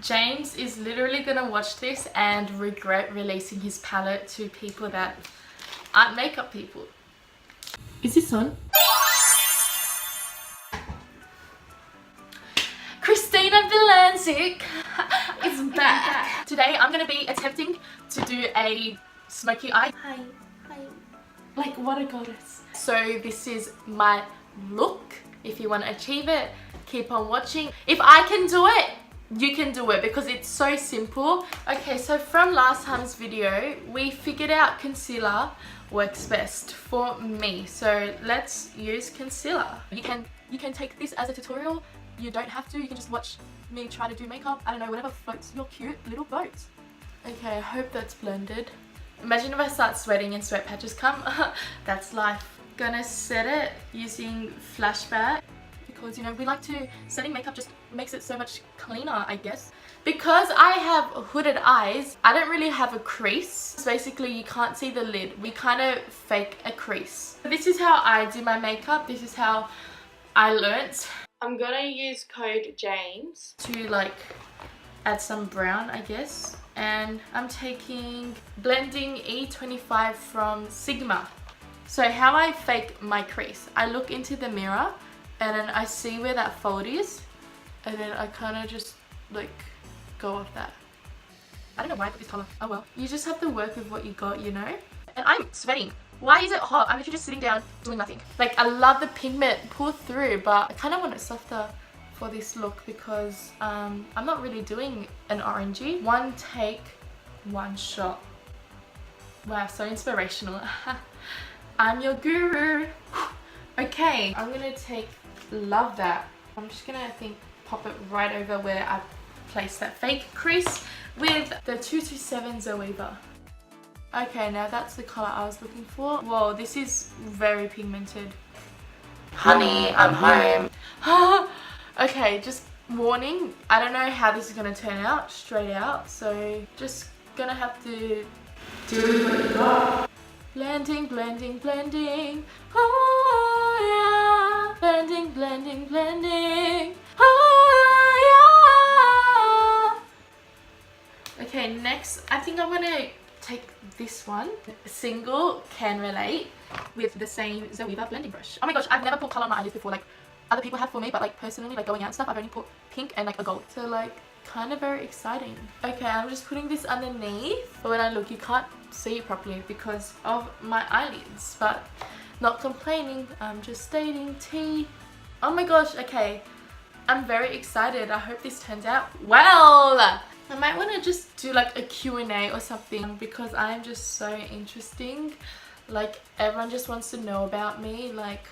James is literally gonna watch this and regret releasing his palette to people that aren't makeup people. Is this on? Kristina Bilandzic is back. Today I'm gonna be attempting to do a smoky eye. Hi. Like, what a goddess. So this is my look. If you want to achieve it, keep on watching. If I can do it, you can do it because it's so simple. Okay, so from last time's video, we figured out concealer works best for me. So let's use concealer. You can take this as a tutorial. You don't have to. You can just watch me try to do makeup. I don't know, whatever floats your cute little boat. Okay, I hope that's blended. Imagine if I start sweating and sweat patches come. That's life. Gonna set it using Flashback because, you know, we like to, setting makeup just makes it so much cleaner, I guess. Because I have hooded eyes, I don't really have a crease. So basically you can't see the lid. We kind of fake a crease. This is how I do my makeup. This is how I learnt. I'm gonna use code James to like add some brown, I guess. And I'm taking blending E25 from Sigma. So how I fake my crease, I look into the mirror and then I see where that fold is and then I kind of just like go off that. I don't know why I put this color. Oh well. You just have to work with what you got, you know? And I'm sweating. Why is it hot? I'm literally just sitting down doing nothing. Like, I love the pigment pull through, but I kind of want it softer for this look because I'm not really doing an orangey. One take, one shot. Wow, so inspirational. I'm your guru. Okay, I'm gonna take, love that. I'm just gonna, I think, pop it right over where I placed that fake crease with the 227 Zoeva. Okay, now that's the color I was looking for. Whoa, this is very pigmented. Honey, I'm home. Okay, just warning, I don't know how this is going to turn out straight out, so just gonna have to do what you got. Blending, blending, blending. Oh yeah. Blending, blending, blending. Oh yeah. Okay, next, I think I'm gonna take this one, single can relate, with the same Zoeva blending brush. Oh my gosh, I've never put color on my eyelids before. Like, other people have for me, but like personally, like going out and stuff, I've only put pink and like a gold. So like, kind of very exciting. Okay, I'm just putting this underneath, but when I look, you can't see it properly because of my eyelids, but not complaining, I'm just stating tea. Oh my gosh, okay, I'm very excited. I hope this turns out well. I might want to just do like a Q&A or something because I'm just so interesting. Like, everyone just wants to know about me. Like,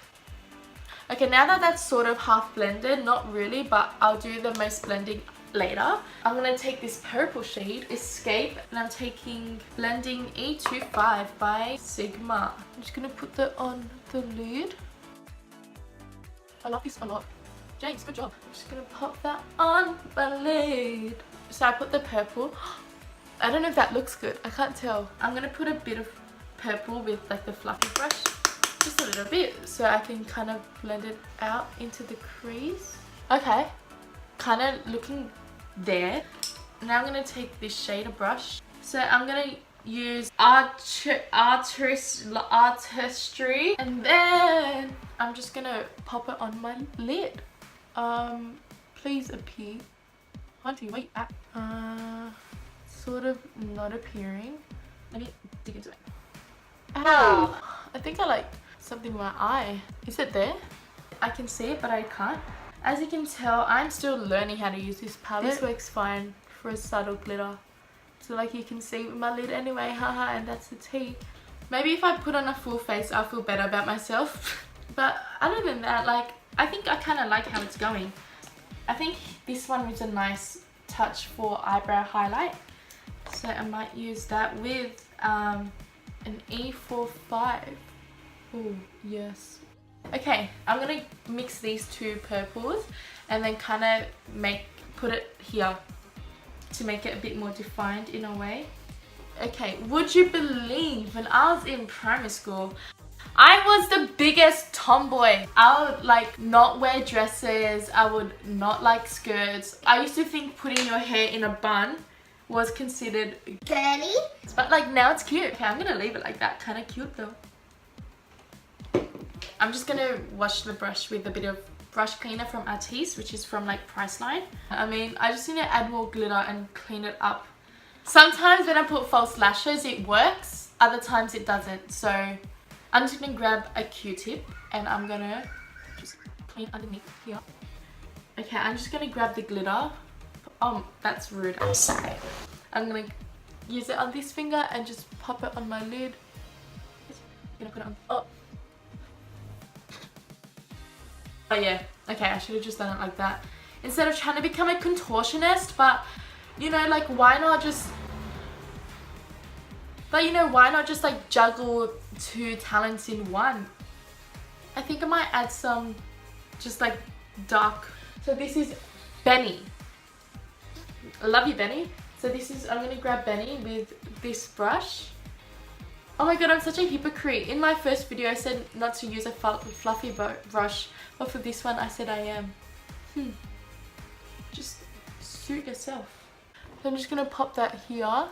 okay, now that that's sort of half blended, not really, but I'll do the most blending later. I'm gonna take this purple shade, Escape, and I'm taking blending E25 by Sigma. I'm just gonna put that on the lid. I love this a lot. James, good job. I'm just gonna pop that on the lid. So I put the purple. I don't know if that looks good. I can't tell. I'm gonna put a bit of purple with like the fluffy brush. Just a little bit so I can kind of blend it out into the crease. Okay, kind of looking there. Now I'm gonna take this shader brush. So I'm gonna use Artistry, and then I'm just gonna pop it on my lid. Please appear. Auntie, wait, sort of not appearing. Let me dig into it. Ow! I think I like something in my eye. Is it there? I can see it, but I can't. As you can tell, I'm still learning how to use this palette. This works fine for a subtle glitter. So like you can see with my lid anyway, haha, and that's the tea. Maybe if I put on a full face, I'll feel better about myself. But other than that, like, I think I kind of like how it's going. I think this one was a nice touch for eyebrow highlight. So I might use that with an E45. Oh, yes. Okay, I'm gonna mix these two purples and then kind of put it here to make it a bit more defined in a way. Okay, would you believe when I was in primary school, I was the biggest tomboy. I would like not wear dresses. I would not like skirts. I used to think putting your hair in a bun was considered girly. But like now it's cute. Okay, I'm gonna leave it like that. Kind of cute though. I'm just gonna wash the brush with a bit of brush cleaner from Artistry, which is from like Priceline. I mean, I just need to add more glitter and clean it up. Sometimes when I put false lashes, it works. Other times it doesn't. So I'm just gonna grab a Q-tip and I'm gonna just clean underneath here. Okay, I'm just gonna grab the glitter. Oh, that's rude. I'm sorry. I'm gonna use it on this finger and just pop it on my lid. I'm gonna put it on. Oh yeah, okay, I should have just done it like that. Instead of trying to become a contortionist, but you know, like why not just... But you know, why not just like juggle two talents in one? I think I might add some just like dark. So this is Benny. I love you, Benny. So this is, I'm gonna grab Benny with this brush. Oh my god, I'm such a hypocrite. In my first video I said not to use a fluffy brush, but for this one I said I am. Just suit yourself. So I'm just gonna pop that here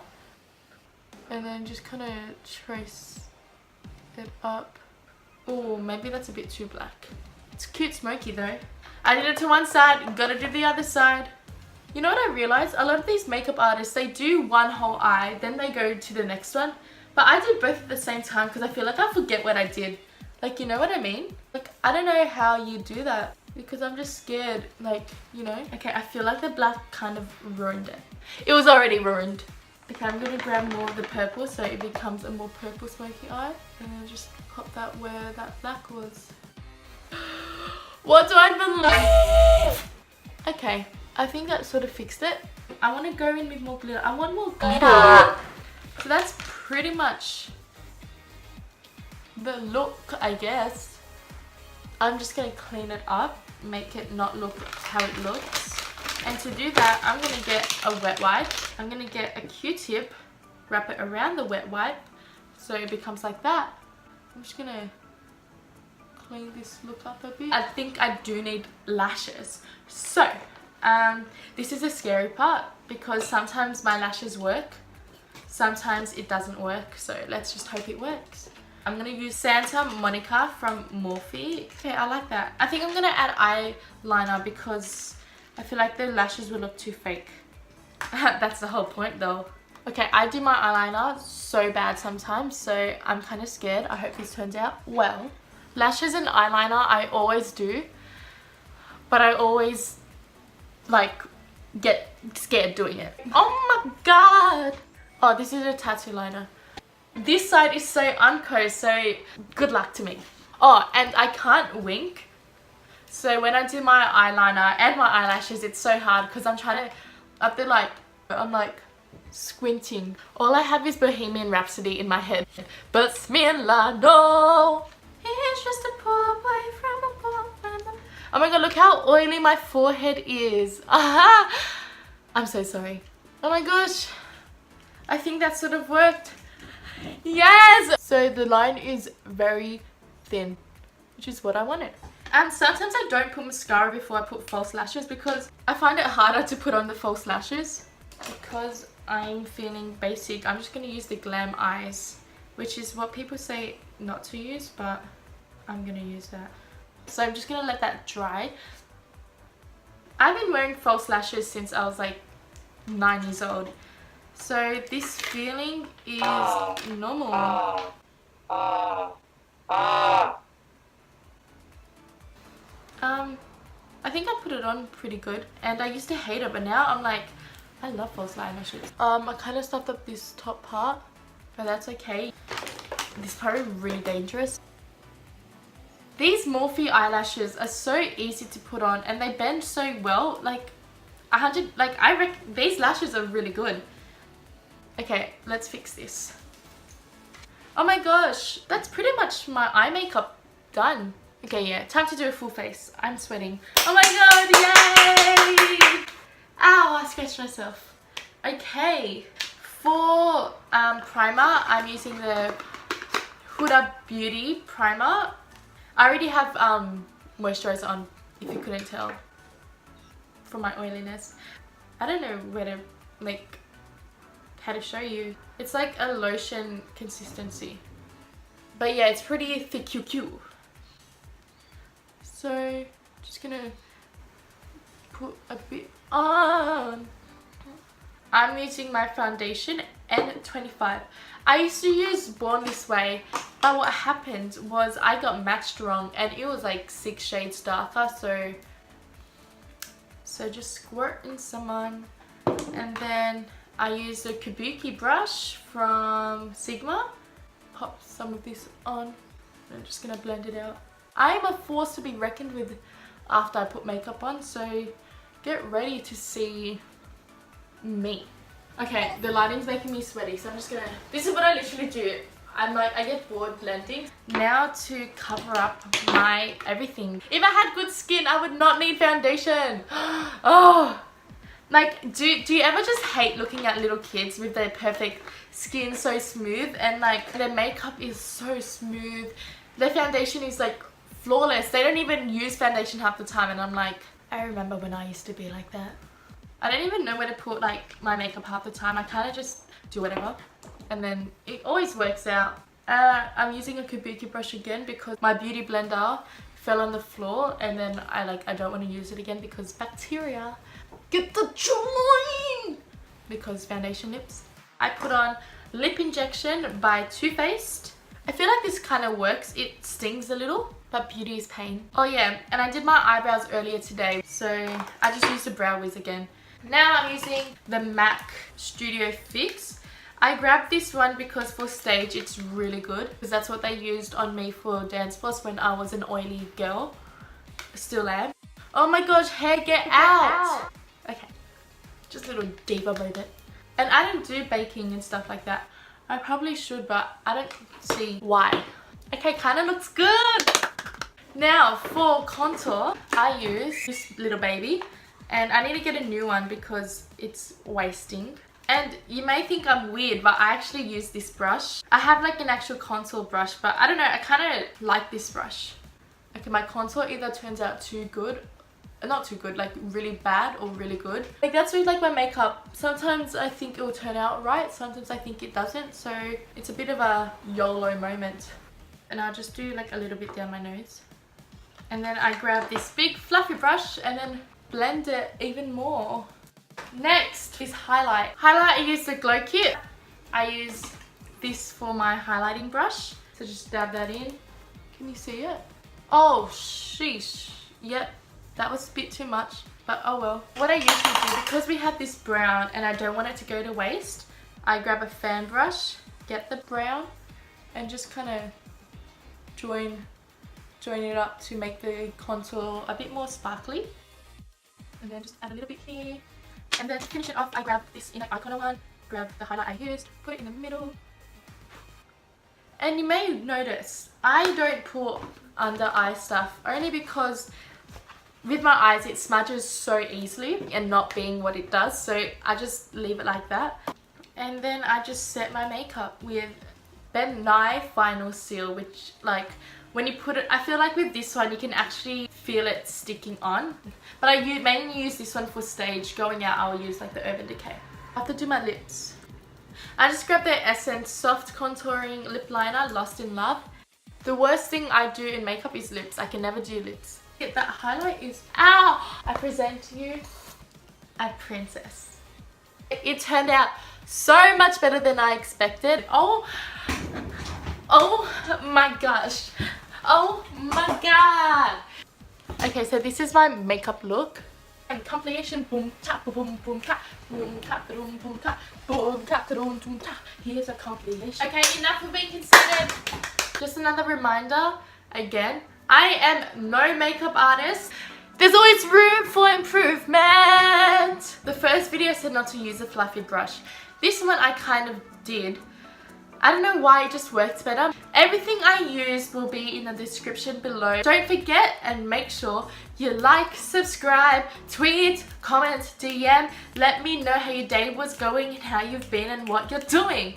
and then just kind of trace it up. Oh, maybe that's a bit too black. It's cute Smokey though. I did it to one side, gotta do the other side. You know what I realized? A lot of these makeup artists, they do one whole eye, then they go to the next one. But I did both at the same time because I feel like I forget what I did. Like, you know what I mean? Like, I don't know how you do that because I'm just scared, like, you know? Okay, I feel like the black kind of ruined it. It was already ruined. Okay, I'm going to grab more of the purple so it becomes a more purple smoky eye. And then just pop that where that black was. What do I believe? Okay, I think that sort of fixed it. I want to go in with more glitter. I want more glitter. So that's pretty much the look, I guess. I'm just going to clean it up, make it not look how it looks. And to do that, I'm going to get a wet wipe. I'm going to get a Q-tip, wrap it around the wet wipe so it becomes like that. I'm just going to clean this look up a bit. I think I do need lashes. So, this is a scary part because sometimes my lashes work. Sometimes it doesn't work, so let's just hope it works. I'm going to use Santa Monica from Morphe. Okay, I like that. I think I'm going to add eyeliner because I feel like the lashes will look too fake. That's the whole point though. Okay, I do my eyeliner so bad sometimes, so I'm kind of scared. I hope this turns out well. Lashes and eyeliner I always do, but I always like get scared doing it. Oh my god! Oh, this is a tattoo liner. This side is so unco, so good luck to me. Oh, and I can't wink. So when I do my eyeliner and my eyelashes, it's so hard because I'm trying to, I'm like squinting. All I have is Bohemian Rhapsody in my head. Bismillah, no. It's just a poor boy from a poor family. Oh my god, look how oily my forehead is. Aha! I'm so sorry. Oh my gosh. I think that sort of worked. Yes! So the line is very thin, which is what I wanted. And sometimes I don't put mascara before I put false lashes because I find it harder to put on the false lashes. Because I'm feeling basic, I'm just going to use the Glam eyes, which is what people say not to use, but I'm going to use that. So I'm just going to let that dry. I've been wearing false lashes since I was like 9 years old. So this feeling is normal. I think I put it on pretty good. And I used to hate it, but now I'm like, I love false eyelashes. I kind of stuffed up this top part, but that's okay. This part is really dangerous. These Morphe eyelashes are so easy to put on and they bend so well. Like, I reckon these lashes are really good. Okay, let's fix this. Oh my gosh, that's pretty much my eye makeup done. Okay, yeah, time to do a full face. I'm sweating. Oh my god, yay! Ow, I scratched myself. Okay, for primer, I'm using the Huda Beauty primer. I already have moisturizer on, if you couldn't tell from my oiliness. I don't know where to how to show you. It's like a lotion consistency, but yeah, it's pretty thick. So just gonna put a bit on. I'm using my foundation N25. I used to use Born This Way, but what happened was I got matched wrong and it was like 6 shades darker, so just squirt in some on. And then I used a kabuki brush from Sigma. Pop some of this on. I'm just gonna blend it out. I am a force to be reckoned with after I put makeup on, so get ready to see me. Okay, the lighting's making me sweaty, so I'm just gonna... This is what I literally do. I get bored blending. Now to cover up my everything. If I had good skin, I would not need foundation. Oh! Like, do you ever just hate looking at little kids with their perfect skin, so smooth, and like their makeup is so smooth, their foundation is like flawless, they don't even use foundation half the time, and I'm like, I remember when I used to be like that. I don't even know where to put like my makeup half the time. I kind of just do whatever, and then it always works out. I'm using a kabuki brush again because my beauty blender fell on the floor, and then I don't want to use it again because bacteria. Get the join! Because foundation lips. I put on Lip Injection by Too Faced. I feel like this kind of works. It stings a little, but beauty is pain. Oh yeah, and I did my eyebrows earlier today, so I just used a Brow Wiz again. Now I'm using the MAC Studio Fix. I grabbed this one because for stage it's really good, because that's what they used on me for Dance Floss when I was an oily girl. Still am. Oh my gosh, hair get out! Okay, just a little diva moment. And I don't do baking and stuff like that. I probably should, but I don't see why. Okay, kind of looks good. Now for contour, I use this little baby, and I need to get a new one because it's wasting. And you may think I'm weird, but I actually use this brush. I have like an actual contour brush, but I don't know, I kind of like this brush. Okay, my contour either turns out too good, not too good, like really bad or really good. Like that's with like my makeup. Sometimes I think it will turn out right, sometimes I think it doesn't. So it's a bit of a YOLO moment. And I'll just do like a little bit down my nose. And then I grab this big fluffy brush and then blend it even more. Next is highlight. Highlight, I use the Glow Kit. I use this for my highlighting brush. So just dab that in. Can you see it? Oh, sheesh. Yep. That was a bit too much, but oh well. What I usually do, because we have this brown and I don't want it to go to waste, I grab a fan brush, get the brown, and just kind of join it up to make the contour a bit more sparkly. And then just add a little bit here. And then to finish it off, I grab this Inner Icona one, grab the highlight I used, put it in the middle. And you may notice, I don't put under eye stuff, only because with my eyes it smudges so easily and not being what it does, so I just leave it like that. And then I just set my makeup with Ben Nye Final Seal, which like when you put it, I feel like with this one you can actually feel it sticking on, but I mainly use this one for stage. Going out I'll use like the Urban Decay. I have to do my lips. I just grabbed the Essence Soft Contouring Lip Liner Lost in Love. The worst thing I do in makeup is lips. I can never do lips. That highlight is, ow! I present to you a princess. It turned out so much better than I expected. Oh my gosh. Oh my god. Okay, so this is my makeup look. And compilation, boom tap boom boom tap boom tap boom boom tap boom tap boom boom tap. Here's a compilation. Okay, enough of being considered. Just another reminder again. I am no makeup artist. There's always room for improvement. The first video said not to use a fluffy brush. This one I kind of did. I don't know why, it just works better. Everything I use will be in the description below. Don't forget and make sure you like, subscribe, tweet, comment, DM. Let me know how your day was going and how you've been and what you're doing.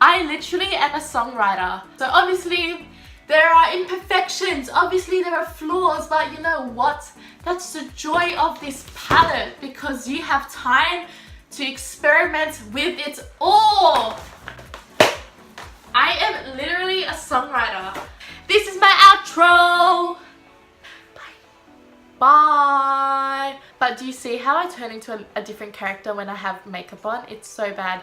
I literally am a songwriter. So obviously there are imperfections, obviously there are flaws, but you know what? That's the joy of this palette, because you have time to experiment with it all. I am literally a songwriter. This is my outro. Bye. But do you see how I turn into a different character when I have makeup on? It's so bad.